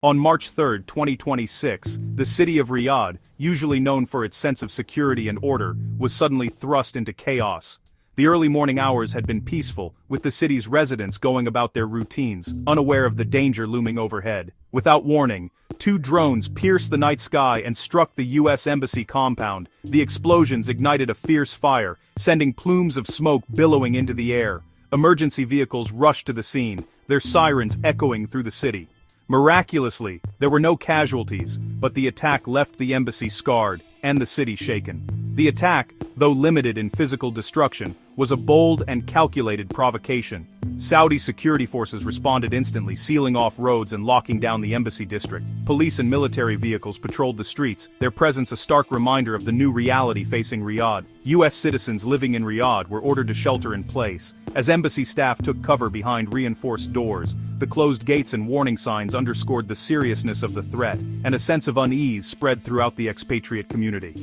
On March 3, 2026, the city of Riyadh, usually known for its sense of security and order, was suddenly thrust into chaos. The early morning hours had been peaceful, with the city's residents going about their routines, unaware of the danger looming overhead. Without warning, two drones pierced the night sky and struck the U.S. Embassy compound. The explosions ignited a fierce fire, sending plumes of smoke billowing into the air. Emergency vehicles rushed to the scene, their sirens echoing through the city. Miraculously, there were no casualties, but the attack left the embassy scarred, and the city shaken. The attack, though limited in physical destruction, was a bold and calculated provocation. Saudi security forces responded instantly, sealing off roads and locking down the embassy district. Police and military vehicles patrolled the streets, their presence a stark reminder of the new reality facing Riyadh. U.S. citizens living in Riyadh were ordered to shelter in place. As embassy staff took cover behind reinforced doors, the closed gates and warning signs underscored the seriousness of the threat, and a sense of unease spread throughout the expatriate community.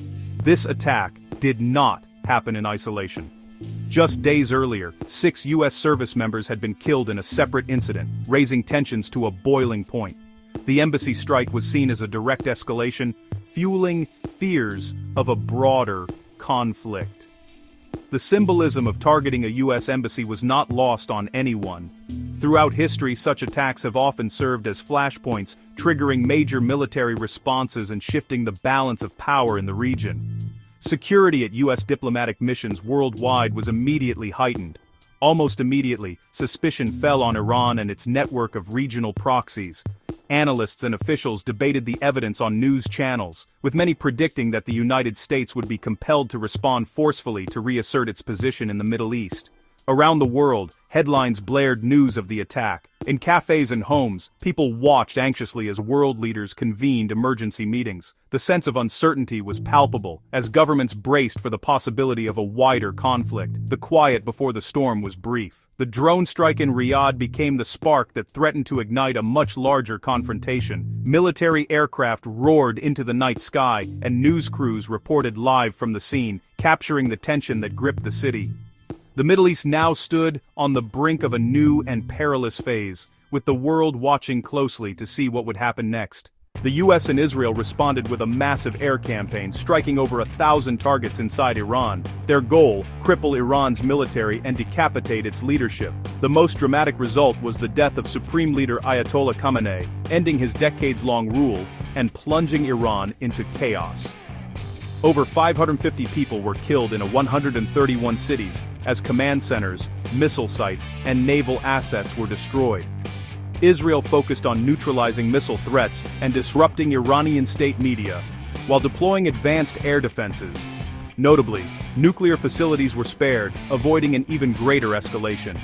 This attack did not happen in isolation. Just days earlier, 6 U.S. service members had been killed in a separate incident, raising tensions to a boiling point. The embassy strike was seen as a direct escalation, fueling fears of a broader conflict. The symbolism of targeting a U.S. embassy was not lost on anyone. Throughout history, such attacks have often served as flashpoints, triggering major military responses and shifting the balance of power in the region. Security at U.S. diplomatic missions worldwide was immediately heightened. Almost immediately, suspicion fell on Iran and its network of regional proxies. Analysts and officials debated the evidence on news channels, with many predicting that the United States would be compelled to respond forcefully to reassert its position in the Middle East. Around the world, headlines blared news of the attack. In cafes and homes, people watched anxiously as world leaders convened emergency meetings. The sense of uncertainty was palpable, as governments braced for the possibility of a wider conflict. The quiet before the storm was brief. The drone strike in Riyadh became the spark that threatened to ignite a much larger confrontation. Military aircraft roared into the night sky, and news crews reported live from the scene, capturing the tension that gripped the city. The Middle East now stood on the brink of a new and perilous phase, with the world watching closely to see what would happen next. The US and Israel responded with a massive air campaign, striking over 1,000 targets inside Iran. Their goal: cripple Iran's military and decapitate its leadership. The most dramatic result was the death of Supreme Leader Ayatollah Khamenei, ending his decades-long rule and plunging Iran into chaos. Over 550 people were killed in 131 cities, as command centers, missile sites, and naval assets were destroyed. Israel focused on neutralizing missile threats and disrupting Iranian state media, while deploying advanced air defenses. Notably, nuclear facilities were spared, avoiding an even greater escalation.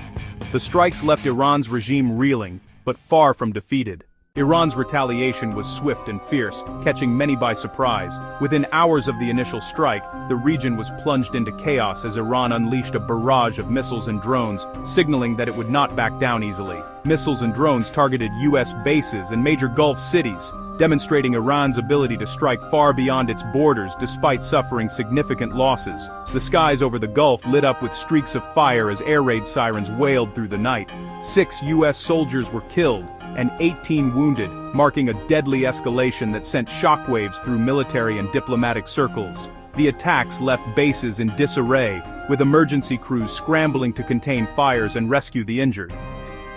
The strikes left Iran's regime reeling, but far from defeated. Iran's retaliation was swift and fierce, catching many by surprise. Within hours of the initial strike, the region was plunged into chaos as Iran unleashed a barrage of missiles and drones, signaling that it would not back down easily. Missiles and drones targeted U.S. bases and major Gulf cities, demonstrating Iran's ability to strike far beyond its borders despite suffering significant losses. The skies over the Gulf lit up with streaks of fire as air raid sirens wailed through the night. 6 U.S. soldiers were killed, and 18 wounded, marking a deadly escalation that sent shockwaves through military and diplomatic circles. The attacks left bases in disarray, with emergency crews scrambling to contain fires and rescue the injured.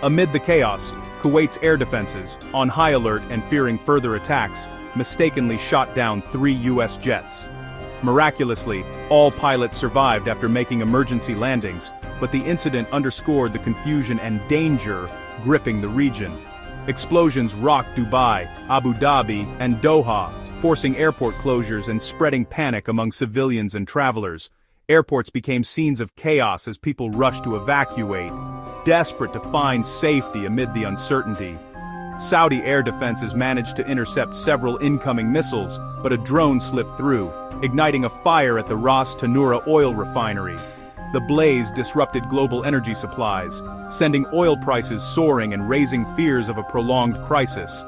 Amid the chaos, Kuwait's air defenses, on high alert and fearing further attacks, mistakenly shot down 3 U.S. jets. Miraculously, all pilots survived after making emergency landings, but the incident underscored the confusion and danger gripping the region. Explosions rocked Dubai, Abu Dhabi, and Doha, forcing airport closures and spreading panic among civilians and travelers. Airports became scenes of chaos as people rushed to evacuate, desperate to find safety amid the uncertainty. Saudi air defenses managed to intercept several incoming missiles, but a drone slipped through, igniting a fire at the Ras Tanura oil refinery. The blaze disrupted global energy supplies, sending oil prices soaring and raising fears of a prolonged crisis.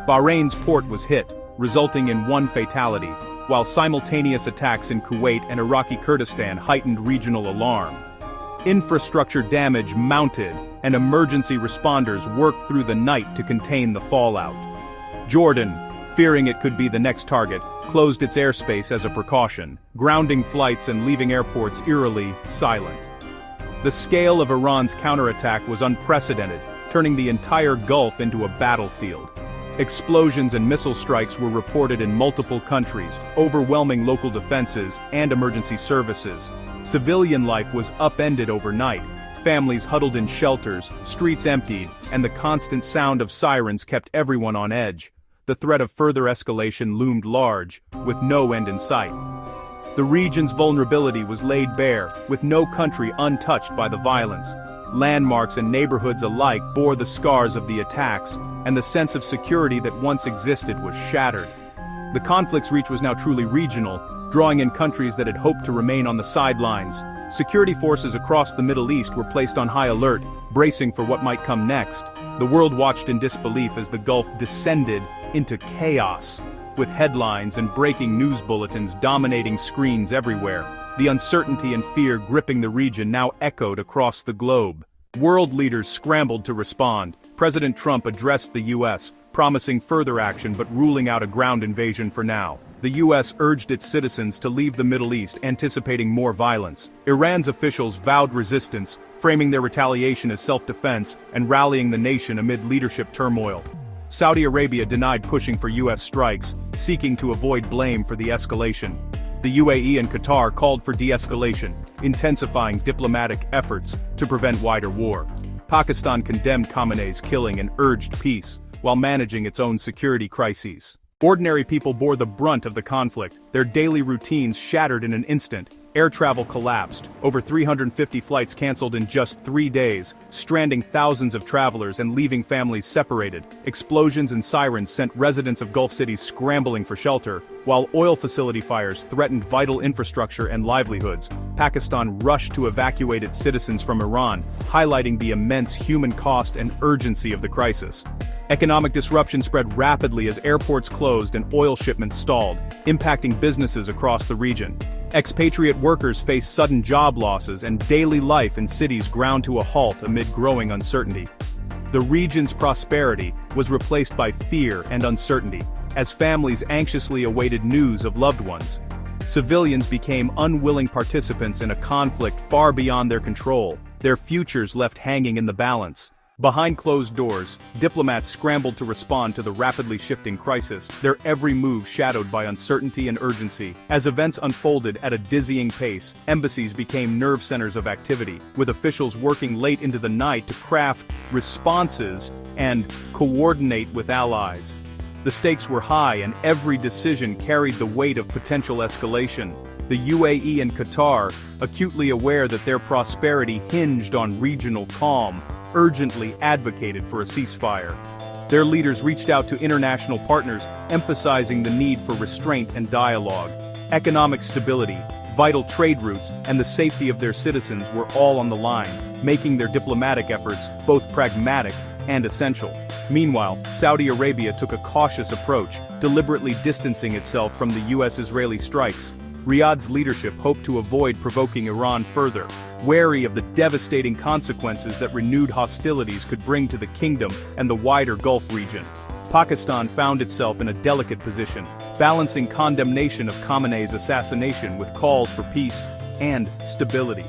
Bahrain's port was hit, resulting in 1 fatality, while simultaneous attacks in Kuwait and Iraqi Kurdistan heightened regional alarm. Infrastructure damage mounted, and emergency responders worked through the night to contain the fallout. Jordan, fearing it could be the next target, closed its airspace as a precaution, grounding flights and leaving airports eerily silent. The scale of Iran's counterattack was unprecedented, turning the entire Gulf into a battlefield. Explosions and missile strikes were reported in multiple countries, overwhelming local defenses and emergency services. Civilian life was upended overnight. Families huddled in shelters, streets emptied, and the constant sound of sirens kept everyone on edge. The threat of further escalation loomed large, with no end in sight. The region's vulnerability was laid bare, with no country untouched by the violence. Landmarks and neighborhoods alike bore the scars of the attacks, and the sense of security that once existed was shattered. The conflict's reach was now truly regional, drawing in countries that had hoped to remain on the sidelines. Security forces across the Middle East were placed on high alert, bracing for what might come next. The world watched in disbelief as the Gulf descended into chaos, with headlines and breaking news bulletins dominating screens everywhere. The uncertainty and fear gripping the region now echoed across the globe. World leaders scrambled to respond. President Trump addressed the U.S., promising further action but ruling out a ground invasion for now. The U.S. urged its citizens to leave the Middle East, anticipating more violence. Iran's officials vowed resistance, framing their retaliation as self-defense and rallying the nation amid leadership turmoil. Saudi Arabia denied pushing for U.S. strikes, seeking to avoid blame for the escalation. The UAE and Qatar called for de-escalation, intensifying diplomatic efforts to prevent wider war. Pakistan condemned Khamenei's killing and urged peace, while managing its own security crises. Ordinary people bore the brunt of the conflict, their daily routines shattered in an instant. Air travel collapsed, over 350 flights canceled in just 3 days, stranding thousands of travelers and leaving families separated. Explosions and sirens sent residents of Gulf cities scrambling for shelter, while oil facility fires threatened vital infrastructure and livelihoods. Pakistan rushed to evacuate its citizens from Iran, highlighting the immense human cost and urgency of the crisis. Economic disruption spread rapidly as airports closed and oil shipments stalled, impacting businesses across the region. Expatriate workers faced sudden job losses and daily life in cities ground to a halt amid growing uncertainty. The region's prosperity was replaced by fear and uncertainty, as families anxiously awaited news of loved ones. Civilians became unwilling participants in a conflict far beyond their control, their futures left hanging in the balance. Behind closed doors, diplomats scrambled to respond to the rapidly shifting crisis, their every move shadowed by uncertainty and urgency. As events unfolded at a dizzying pace, embassies became nerve centers of activity, with officials working late into the night to craft responses and coordinate with allies. The stakes were high and every decision carried the weight of potential escalation. The UAE and Qatar, acutely aware that their prosperity hinged on regional calm, urgently advocated for a ceasefire. Their leaders reached out to international partners, emphasizing the need for restraint and dialogue. Economic stability, vital trade routes, and the safety of their citizens were all on the line, making their diplomatic efforts both pragmatic and essential. Meanwhile, Saudi Arabia took a cautious approach, deliberately distancing itself from the US-Israeli strikes. Riyadh's leadership hoped to avoid provoking Iran further, wary of the devastating consequences that renewed hostilities could bring to the kingdom and the wider Gulf region. Pakistan found itself in a delicate position, balancing condemnation of Khamenei's assassination with calls for peace and stability.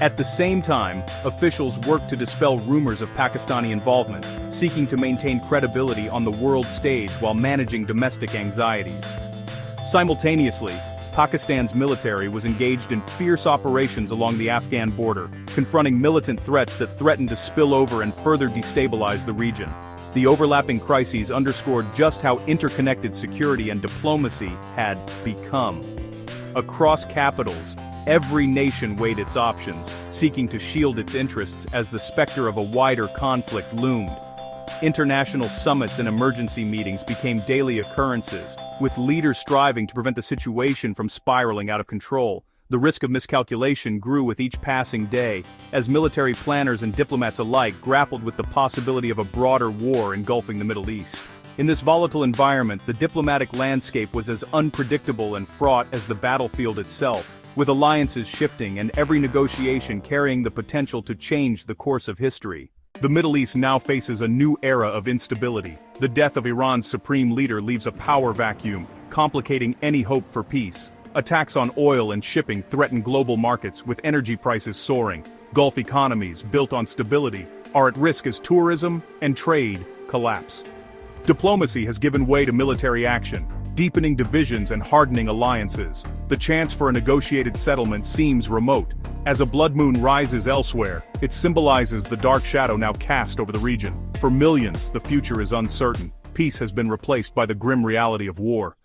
At the same time, officials worked to dispel rumors of Pakistani involvement, seeking to maintain credibility on the world stage while managing domestic anxieties. Simultaneously, Pakistan's military was engaged in fierce operations along the Afghan border, confronting militant threats that threatened to spill over and further destabilize the region. The overlapping crises underscored just how interconnected security and diplomacy had become. Across capitals, every nation weighed its options, seeking to shield its interests as the specter of a wider conflict loomed. International summits and emergency meetings became daily occurrences, with leaders striving to prevent the situation from spiraling out of control. The risk of miscalculation grew with each passing day, as military planners and diplomats alike grappled with the possibility of a broader war engulfing the Middle East. In this volatile environment, the diplomatic landscape was as unpredictable and fraught as the battlefield itself, with alliances shifting and every negotiation carrying the potential to change the course of history. The Middle East now faces a new era of instability. The death of Iran's supreme leader leaves a power vacuum, complicating any hope for peace. Attacks on oil and shipping threaten global markets, with energy prices soaring. Gulf economies, built on stability, are at risk as tourism and trade collapse. Diplomacy has given way to military action, deepening divisions and hardening alliances. The chance for a negotiated settlement seems remote. As a blood moon rises elsewhere, it symbolizes the dark shadow now cast over the region. For millions, the future is uncertain. Peace has been replaced by the grim reality of war.